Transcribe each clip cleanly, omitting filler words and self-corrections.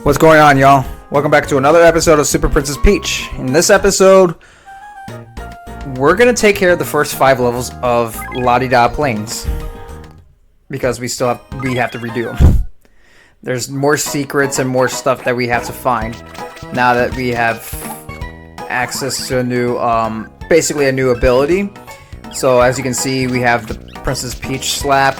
What's going on, y'all? Welcome back to another episode of Super Princess Peach. In this episode, we're gonna take care of the first 5 levels of La-Di-Da Plains because we have to redo them. There's more secrets and more stuff that we have to find now that we have access to a new, basically a new ability. So as you can see, we have the Princess Peach slap.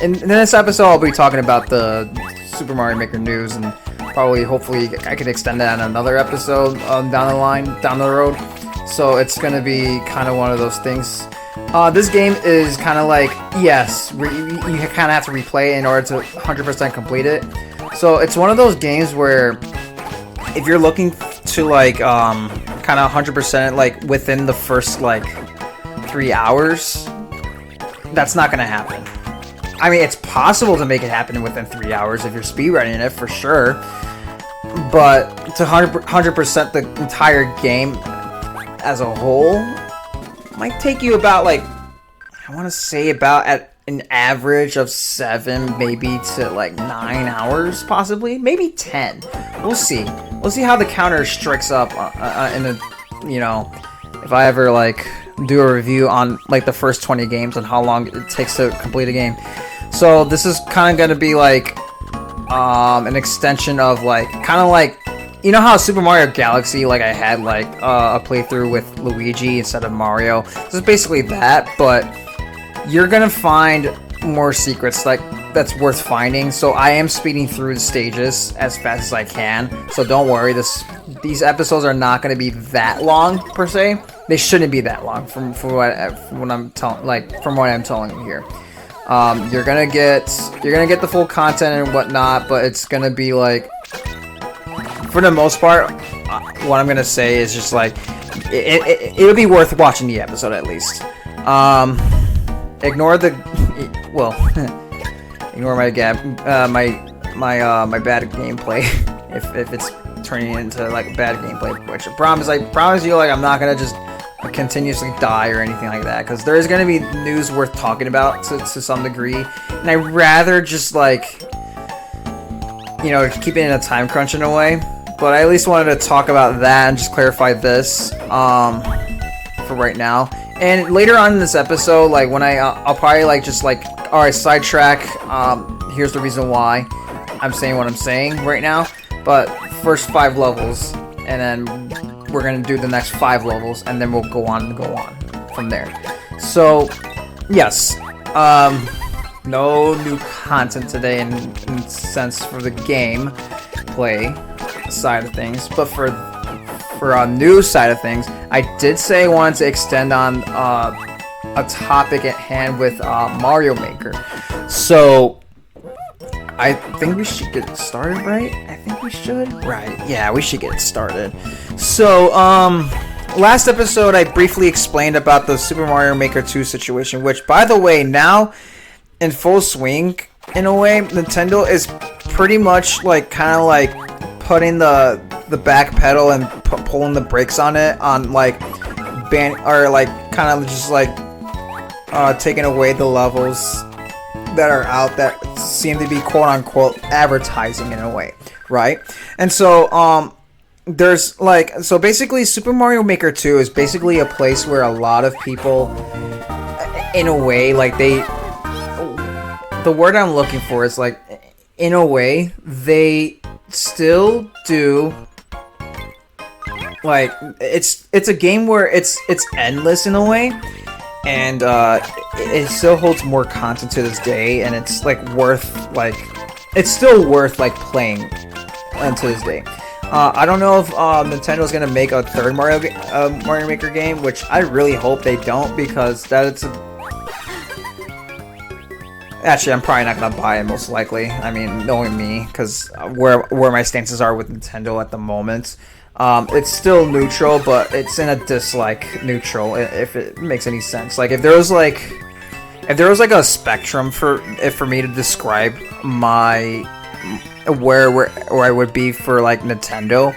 In this episode, I'll be talking about the Super Mario Maker news, and hopefully I could extend that on another episode down the road. So it's gonna be kind of one of those things. This game is kind of like, yes, you kind of have to replay it in order to 100% complete it. So it's one of those games where if you're looking to like kind of 100% like within the first like 3 hours, that's not gonna happen. I mean, it's possible to make it happen within 3 hours if you're speedrunning it, for sure. But to 100% the entire game as a whole might take you about, like, I want to say about at an average of 7, maybe to like 9 hours, possibly, maybe 10. We'll see. We'll see how the counter strikes up in the, you know, if I ever like do a review on like the first 20 games and how long it takes to complete a game. So this is kind of going to be like an extension of like, kind of like, you know how Super Mario Galaxy, like I had like a playthrough with Luigi instead of Mario. This is basically that, but you're going to find more secrets like that's worth finding. So I am speeding through the stages as fast as I can. So don't worry, these episodes are not going to be that long per se. They shouldn't be that long from what I'm telling you here. You're gonna get the full content and whatnot, but it's gonna be like, for the most part, what I'm gonna say is just like it'll be worth watching the episode at least. Ignore my bad gameplay if it's turning into like bad gameplay, which I promise you, like I'm not gonna just continuously die or anything like that, because there is going to be news worth talking about to some degree, and I'd rather just like, you know, keep it in a time crunch in a way. But I at least wanted to talk about that and just clarify this for right now. And later on in this episode, like when I'll probably like just like, all right, sidetrack, here's the reason why I'm saying what I'm saying right now. But first 5 levels, and then we're gonna do the next 5 levels, and then we'll go on from there. So yes, no new content today in sense for the game play side of things, but for a new side of things, I did say I wanted to extend on a topic at hand with Mario Maker. So I think we should get started, right? I think we should. Right, yeah, we should get started. So, last episode I briefly explained about the Super Mario Maker 2 situation, which, by the way, now in full swing, in a way, Nintendo is pretty much, like, kind of, like, putting the back pedal and pulling the brakes on it, on, like, kind of just, like, taking away the levels that are out that seem to be quote-unquote advertising in a way, right? And so there's like, so basically Super Mario Maker 2 is basically a place where a lot of people, in a way, like the word I'm looking for is like, in a way, they still do, like, it's a game where it's endless in a way. And it still holds more content to this day, and it's like it's still worth like playing to this day. I don't know if Nintendo's gonna make a third Mario Maker game, which I really hope they don't, because actually I'm probably not gonna buy it, most likely. I mean, knowing me, because where my stances are with Nintendo at the moment. It's still neutral, but it's in a dislike neutral, if it makes any sense. Like, if there was like a spectrum for me to describe where I would be for like Nintendo,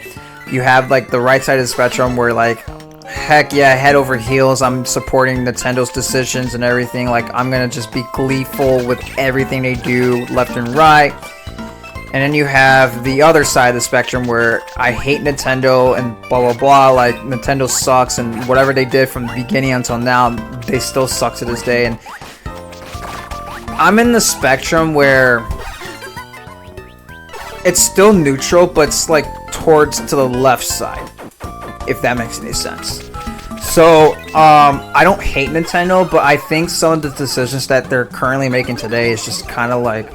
you have like the right side of the spectrum where like, heck yeah, head over heels, I'm supporting Nintendo's decisions and everything. Like, I'm gonna just be gleeful with everything they do left and right. And then you have the other side of the spectrum where I hate Nintendo and blah blah blah, like Nintendo sucks and whatever they did from the beginning until now, they still suck to this day. And I'm in the spectrum where it's still neutral, but it's like towards to the left side, if that makes any sense. So, I don't hate Nintendo, but I think some of the decisions that they're currently making today is just kind of like,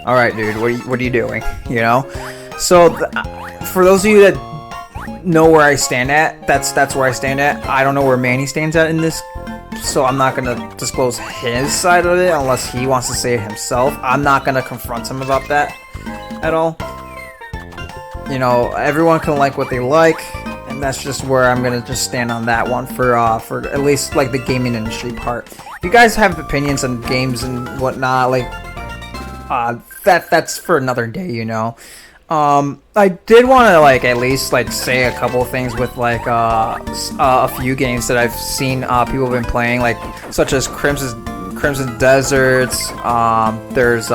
all right, dude, what are you doing? You know? So, for those of you that know where I stand at, that's where I stand at. I don't know where Manny stands at in this, so I'm not going to disclose his side of it unless he wants to say it himself. I'm not going to confront him about that at all. You know, everyone can like what they like, and that's just where I'm gonna just stand on that one for at least like the gaming industry part. If you guys have opinions on games and whatnot, like that's for another day, you know. I did want to like at least like say a couple of things with like a few games that I've seen people have been playing, like such as Crimson Deserts. There's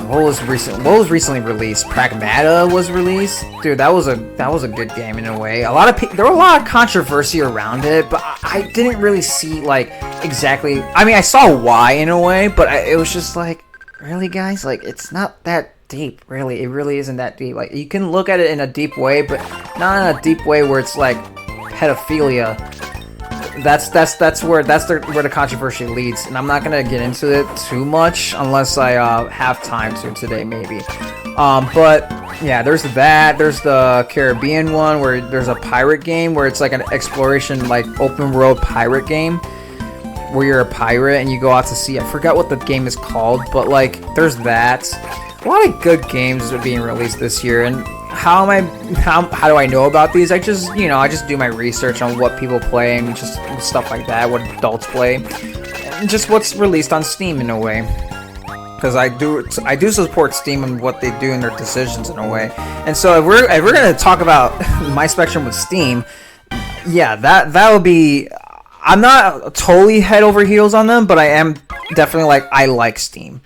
what was recently released? Pragmata was released. Dude, that was a good game in a way. There were a lot of controversy around it, but I didn't really see like exactly. I mean, I saw why in a way, but it was just like, really, guys, like it's not that deep. Really, it really isn't that deep. Like you can look at it in a deep way, but not in a deep way where it's like pedophilia. That's where the controversy leads, and I'm not gonna get into it too much unless I have time to today, maybe. But yeah, there's that. There's the Caribbean one where there's a pirate game where it's like an exploration, like open world pirate game where you're a pirate and you go out to sea. I forgot what the game is called, but like there's that. A lot of good games are being released this year, and how do I know about these? I just do my research on what people play and just stuff like that, what adults play, and just what's released on Steam in a way. Because I do support Steam and what they do in their decisions in a way. And so if we're gonna talk about my spectrum with Steam, yeah, that would be. I'm not totally head over heels on them, but I am definitely like I like Steam.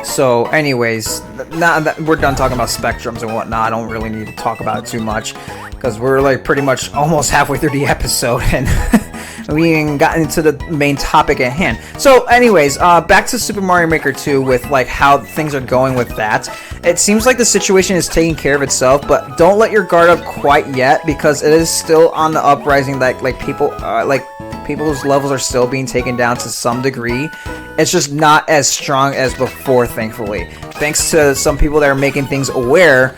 So, anyways, now that we're done talking about spectrums and whatnot, I don't really need to talk about it too much because we're like pretty much almost halfway through the episode and we ain't gotten into the main topic at hand. So, anyways, back to Super Mario Maker 2 with like how things are going with that. It seems like the situation is taking care of itself, but don't let your guard up quite yet because it is still on the uprising. Like people's levels are still being taken down to some degree. It's just not as strong as before, thankfully. Thanks to some people that are making things aware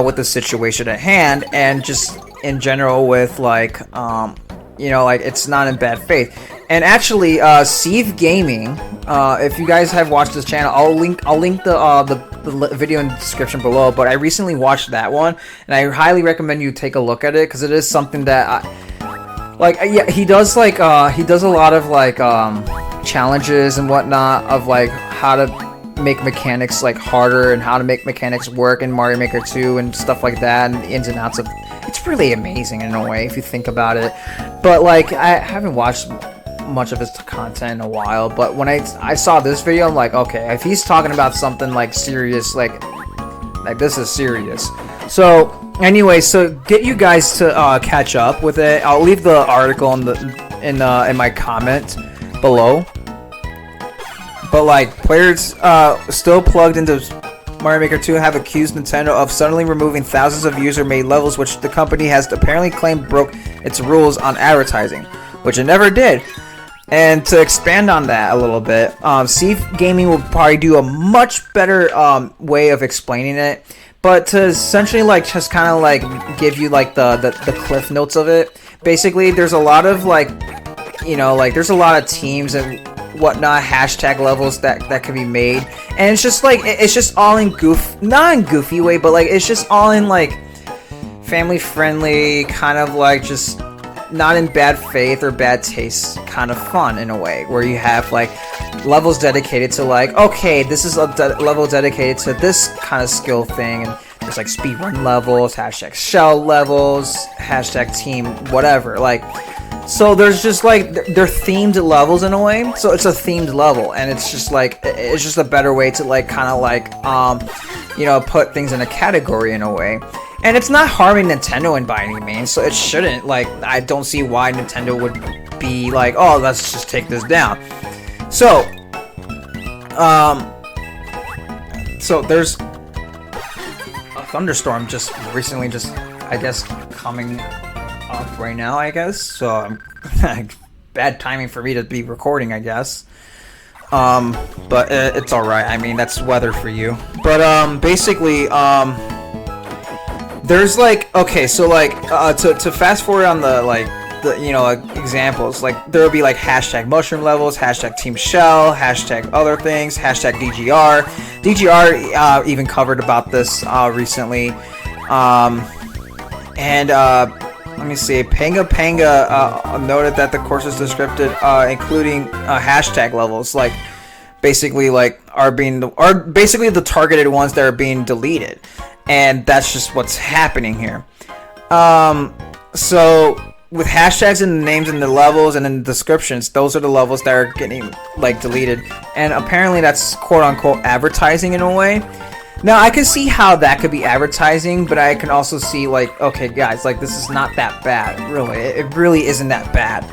with the situation at hand, and just in general with like, like it's not in bad faith. And actually, Steve Gaming, if you guys have watched this channel, I'll link the video in the description below. But I recently watched that one, and I highly recommend you take a look at it because it is something that he does a lot of like challenges and whatnot of like how to make mechanics like harder and how to make mechanics work in Mario Maker 2 and stuff like that, and the ins and outs of it's really amazing in a way if you think about it. But like I haven't watched much of his content in a while, but when I saw this video, I'm like, okay, if he's talking about something like serious, like this is serious. So anyway, so get you guys to catch up with it. I'll leave the article in my comment below. But like players still plugged into Mario Maker 2 have accused Nintendo of suddenly removing thousands of user-made levels, which the company has apparently claimed broke its rules on advertising, which it never did. And to expand on that a little bit, Steve Gaming will probably do a much better way of explaining it. But to essentially like just kind of like give you like the cliff notes of it. Basically, there's a lot of like, there's a lot of teams and whatnot, hashtag levels that can be made, and it's just like it's just all in not in goofy way, but like it's just all in like family friendly, kind of like just not in bad faith or bad taste kind of fun in a way, where you have like levels dedicated to like, okay, this is a level dedicated to this kind of skill thing, and there's like speedrun levels, hashtag shell levels, hashtag team whatever, like. So there's just like they're themed levels in a way. So it's a themed level, and it's just like it's just a better way to like kind of like you know, put things in a category in a way. And it's not harming Nintendo by any means, so it shouldn't. Like, I don't see why Nintendo would be like, oh, let's just take this down. So there's a thunderstorm just recently, I guess, coming up right now, I guess. So bad timing for me to be recording, I guess. But it's alright. I mean, that's weather for you. But basically, there's like, okay, so like to fast forward on the you know, like, examples, like there will be like hashtag mushroom levels, hashtag team shell, hashtag other things, hashtag DGR even covered about this recently. And let me see, Panga noted that the course is descriptive, including hashtag levels, like basically like are basically the targeted ones that are being deleted. And that's just what's happening here. So with hashtags in the names and the levels and in the descriptions, those are the levels that are getting like deleted. And apparently that's quote unquote advertising in a way. Now I can see how that could be advertising, but I can also see like, okay guys, like this is not that bad, really. It really isn't that bad.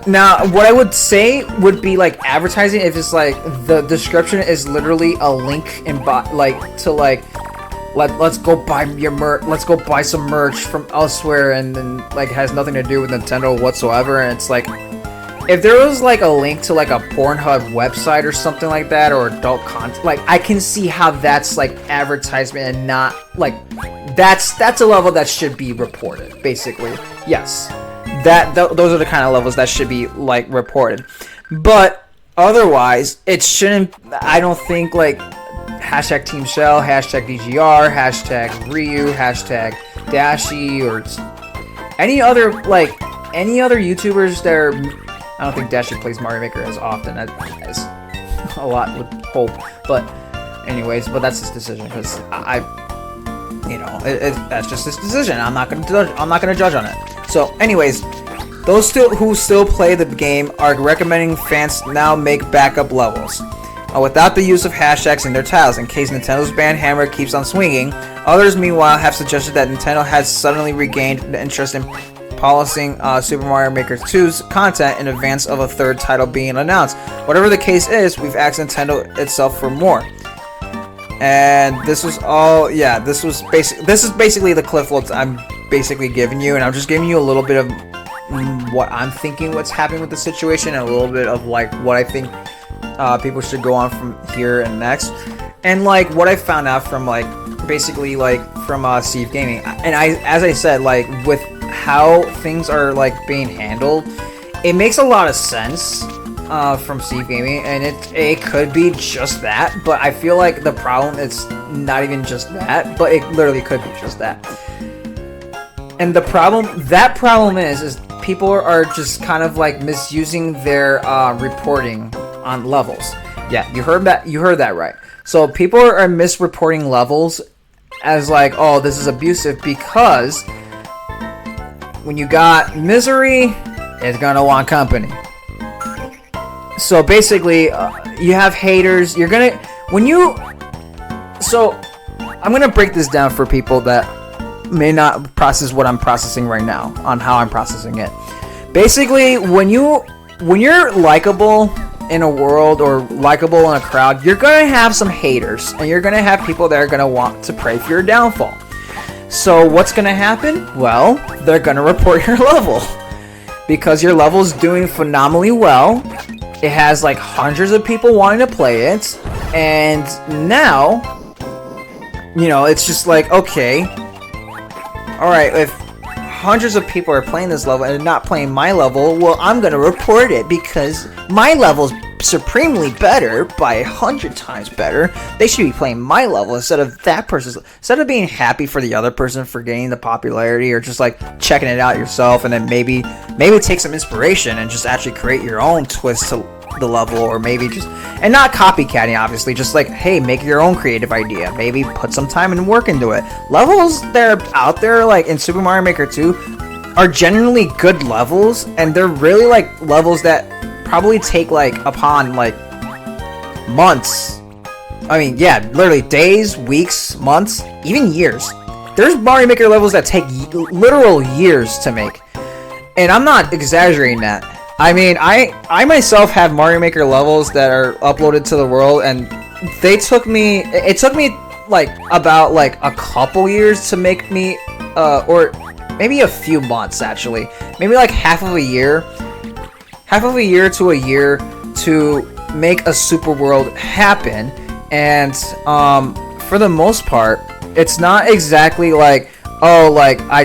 Now, what I would say would be like advertising if it's like the description is literally a link and like to like let's go buy your merch, let's go buy some merch from elsewhere, and then like has nothing to do with Nintendo whatsoever. And it's like if there was like a link to like a Pornhub website or something like that, or adult content, like I can see how that's like advertisement and not like that's a level that should be reported, basically. Yes. Those are the kind of levels that should be like reported, but otherwise it shouldn't. I don't think like hashtag Team Shell, hashtag DGR, hashtag Ryu, hashtag Dashi, or any other YouTubers that are. I don't think Dashi plays Mario Maker as often as a lot would hope, but anyways, but that's his decision because you know, that's just his decision. I'm not gonna judge on it. So, anyways, those who still play the game are recommending fans now make backup levels without the use of hashtags in their titles, in case Nintendo's ban hammer keeps on swinging. Others, meanwhile, have suggested that Nintendo has suddenly regained the interest in policing Super Mario Maker 2's content in advance of a third title being announced. Whatever the case is, we've asked Nintendo itself for more. And this was all, yeah, this is basically the cliff notes I'm basically giving you, and I'm just giving you a little bit of what I'm thinking what's happening with the situation, and a little bit of like what I think people should go on from here and next, and like what I found out from like basically like from Steve Gaming. And as I said, like with how things are like being handled, it makes a lot of sense from Steve Gaming, and it could be just that, but I feel like the problem is not even just that, but it literally could be just that. And the problem is people are just kind of like misusing their reporting on levels. Yeah, you heard that right. So people are misreporting levels as like, oh, this is abusive, because when you got misery, it's gonna want company. So basically, you have haters. So I'm gonna break this down for people that may not process what I'm processing right now on how I'm processing it. Basically, when you're likable in a world or likable in a crowd, you're gonna have some haters, and you're gonna have people that are gonna want to pray for your downfall. So what's gonna happen? Well, they're gonna report your level because your level's doing phenomenally well. It has like hundreds of people wanting to play it, and now, you know, it's just like, okay, alright, if hundreds of people are playing this level and not playing my level, well, I'm gonna report it because my level's supremely better by 100 times better. They should be playing my level instead of that person's. Instead of being happy for the other person for gaining the popularity, or just like checking it out yourself, and then maybe take some inspiration and just actually create your own twist to the level, or maybe just, and not copycatting, obviously, just like, hey, make your own creative idea, maybe put some time and work into it. Levels that are out there like in Super Mario Maker 2, are genuinely good levels, and they're really like levels that probably take like upon like months. I mean, yeah, literally days, weeks, months, even years. There's Mario Maker levels that take literal years to make, and I'm not exaggerating that. I mean, I myself have Mario Maker levels that are uploaded to the world, and it took me like about like a couple years to make me, or maybe a few months actually, maybe like half of a year to a year to make a super world happen. And for the most part, it's not exactly like, oh, like I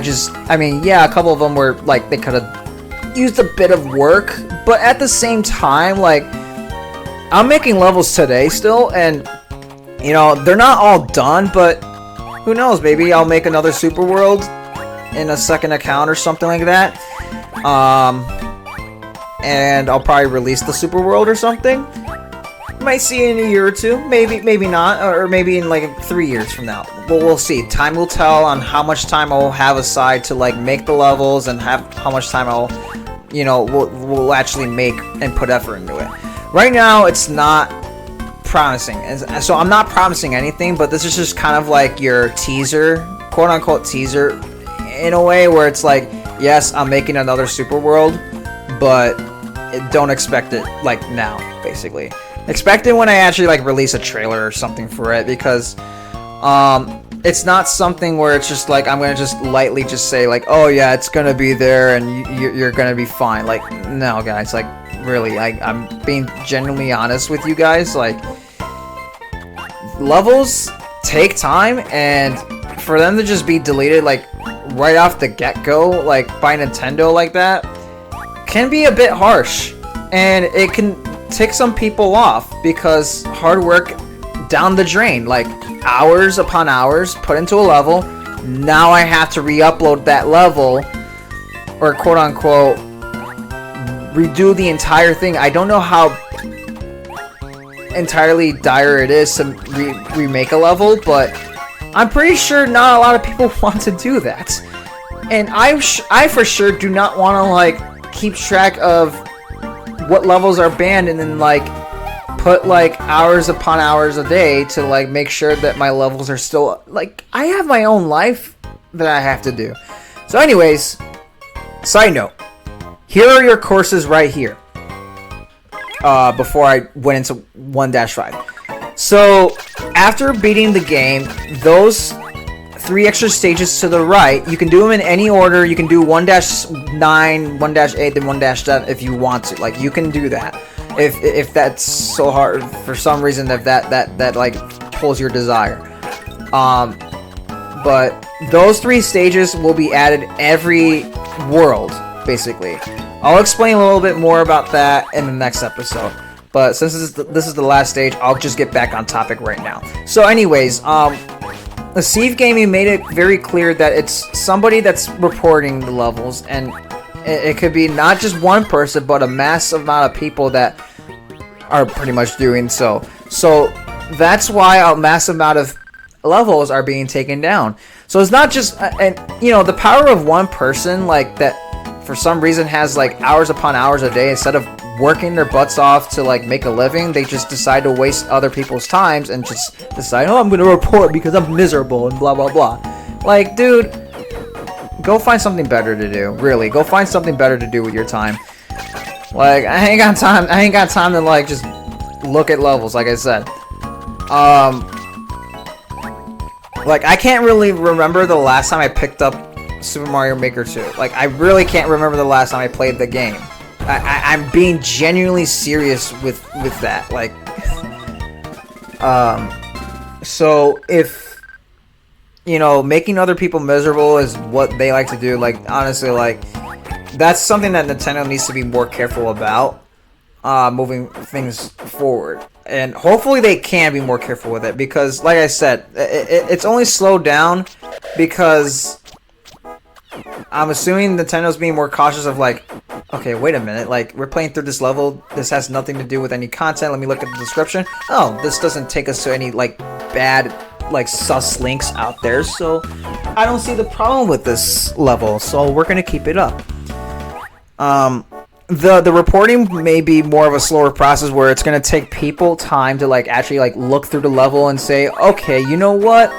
mean, yeah, a couple of them were like they could have used a bit of work, but at the same time, like, I'm making levels today still, and you know, they're not all done, but who knows, maybe I'll make another super world in a second account or something like that, and I'll probably release the super world or something. Might see it in a year or two, maybe not, or maybe in like 3 years from now. Well, we'll see. Time will tell on how much time I'll have aside to like make the levels, and how much time I'll, you know, we'll actually make and put effort into it. Right now, it's not promising, and so I'm not promising anything. But this is just kind of like your teaser, quote unquote teaser, in a way where it's like, yes, I'm making another super world, but don't expect it like now, basically. Expect it when I actually like release a trailer or something for it, because it's not something where it's just like I'm gonna just lightly just say like, oh yeah, it's gonna be there and you're gonna be fine. Like, no, guys, like really, I'm being genuinely honest with you guys. Like, levels take time, and for them to just be deleted like right off the get-go, like by Nintendo like that, can be a bit harsh, and it can tick some people off, because hard work down the drain, like hours upon hours put into a level. Now I have to re-upload that level, or quote unquote redo the entire thing. I don't know how entirely dire it is to remake a level, but I'm pretty sure not a lot of people want to do that, and I for sure do not want to like keep track of what levels are banned and then like put like hours upon hours a day to like make sure that my levels are still, like, I have my own life that I have to do. So anyways, side note, here are your courses right here, before I went into 1-5. So after beating the game, those 3 extra stages to the right, you can do them in any order. You can do 1-9, 1-8, then 1-7 if you want to. Like, you can do that if that's so hard for some reason, if that like pulls your desire. But those 3 stages will be added every world, basically. I'll explain a little bit more about that in the next episode. But since this is the last stage, I'll just get back on topic right now. So anyways, the Steve Gaming made it very clear that it's somebody that's reporting the levels, and it could be not just one person, but a massive amount of people that are pretty much doing so. So that's why a massive amount of levels are being taken down. So it's not just, and you know, the power of one person like that for some reason has like hours upon hours a day, instead of working their butts off to like make a living, they just decide to waste other people's times and just decide, oh, I'm gonna report because I'm miserable and blah blah blah. Like, dude, go find something better to do. Really, go find something better to do with your time. Like, I ain't got time to like just look at levels, like I said. Like, I can't really remember the last time I picked up Super Mario Maker 2. Like, I really can't remember the last time I played the game. I'm being genuinely serious with that. Like, so if, you know, making other people miserable is what they like to do, like, honestly, like, that's something that Nintendo needs to be more careful about, moving things forward. And hopefully they can be more careful with it, because, like I said, it's only slowed down because I'm assuming Nintendo's being more cautious of like, okay, wait a minute, like, we're playing through this level, this has nothing to do with any content, let me look at the description. Oh, this doesn't take us to any, like, bad like sus links out there, so I don't see the problem with this level, so we're gonna keep it up. The reporting may be more of a slower process where it's gonna take people time to like actually like look through the level and say, okay, you know what,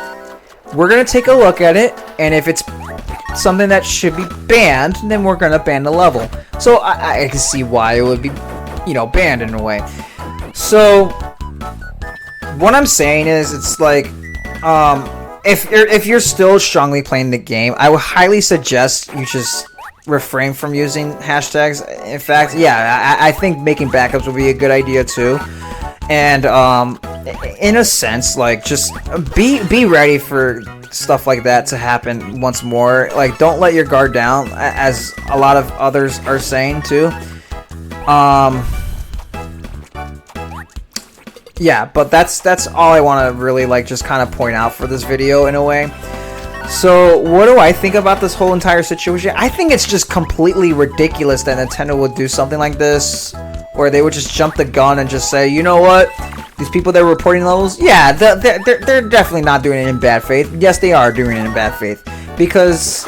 we're gonna take a look at it, and if it's something that should be banned, then we're gonna ban the level. So I can see why it would be, you know, banned in a way. So what I'm saying is, it's like, if you're still strongly playing the game, I would highly suggest you just refrain from using hashtags. In fact, yeah, I think making backups would be a good idea too. And in a sense, like, just be ready for stuff like that to happen once more. Like, don't let your guard down, as a lot of others are saying too. Yeah, but that's all I want to really like just kind of point out for this video in a way. So what do I think about this whole entire situation? I think it's just completely ridiculous that Nintendo would do something like this, or they would just jump the gun and just say, you know what, these people that are reporting levels, yeah, they're definitely not doing it in bad faith. Yes, they are doing it in bad faith, because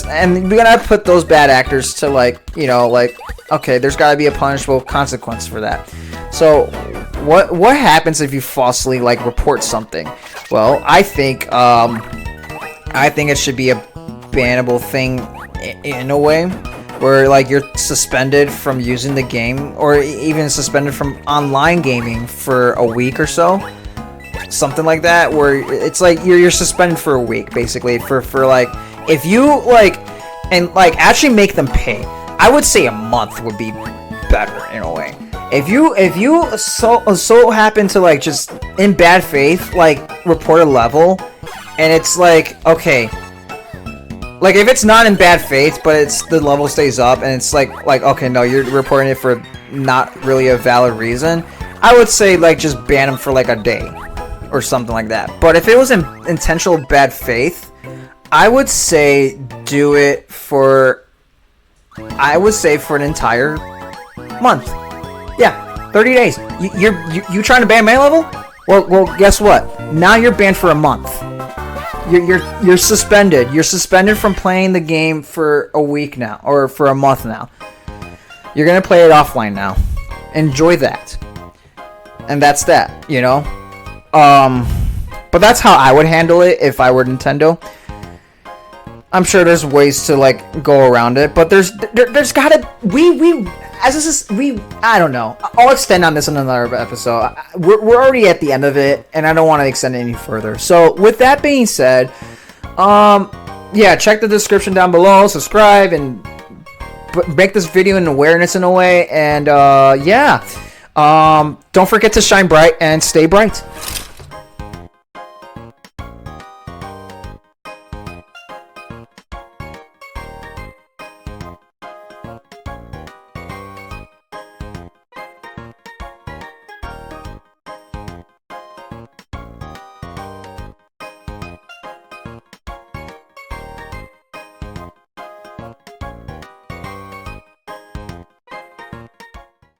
and we're gonna put those bad actors to, like, you know, like, okay, there's got to be a punishable consequence for that. So what happens if you falsely like report something? Well, I think it should be a bannable thing in a way, where like you're suspended from using the game, or even suspended from online gaming for a week or so, something like that, where it's like you're suspended for a week basically for like, if you like, and like actually make them pay. I would say a month would be better in a way. If you so happen to like just in bad faith like report a level, and it's like, okay, like if it's not in bad faith but it's the level stays up and it's like okay, no, you're reporting it for not really a valid reason, I would say like just ban them for like a day or something like that. But if it was in intentional bad faith, I would say do it for, I would say for an entire month. Yeah, 30 days. You trying to ban my level? Well, guess what? Now you're banned for a month. You're suspended. You're suspended from playing the game for a week now, or for a month now. You're gonna play it offline now. Enjoy that. And that's that, you know? But that's how I would handle it if I were Nintendo. I'm sure there's ways to like go around it, but there's gotta I don't know. I'll extend on this in another episode. We're already at the end of it, and I don't want to extend it any further. So with that being said, yeah, check the description down below, subscribe, and make this video an awareness in a way. And yeah, don't forget to shine bright and stay bright.